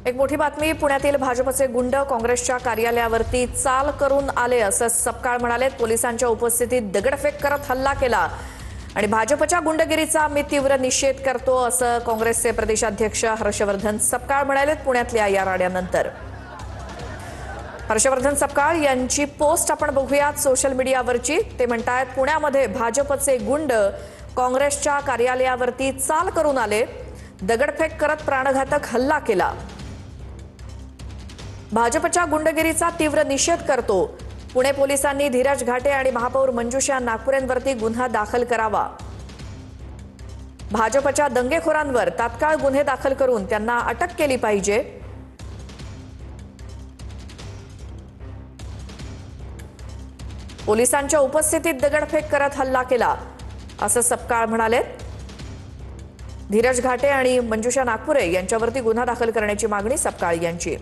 एक मोठी बातमी पुण्यातील भाजपचे गुंड काँग्रेसच्या कार्यालयावरती चाल करून आले असं सपकाळ म्हणाले। पोलिसांच्या उपस्थितीत दगडफेक करत हल्ला केला आणि भाजपच्या गुंडगिरीचा मी तीव्र निषेध करतो असं काँग्रेसचे प्रदेशाध्यक्ष हर्षवर्धन सपकाळ म्हणाले। पुण्यातल्या या राड्यानंतर हर्षवर्धन सपकाळ यांची पोस्ट आपण बघूयात सोशल मीडियावरची। ते म्हणतात, पुण्यामध्ये भाजपचे गुंड काँग्रेसच्या कार्यालयावरती चाल करून आले, दगडफेक करत प्राणघातक हल्ला केला। भाजपच्या गुंडगिरीचा तीव्र निषेध करतो। पुणे पोलिसांनी धीरज घाटे आणि महापौर मंजुषा नागपुरेंवरती गुन्हा दाखल करावा। भाजपच्या दंगेखोरांवर तात्काळ गुन्हे दाखल करून त्यांना अटक केली पाहिजे। पोलिसांच्या उपस्थितीत दगडफेक करत हल्ला केला असं सपकाळ म्हणाले। धीरज घाटे आणि मंजुषा नागपुरे यांच्यावरती गुन्हा दाखल करण्याची मागणी सपकाळ यांची।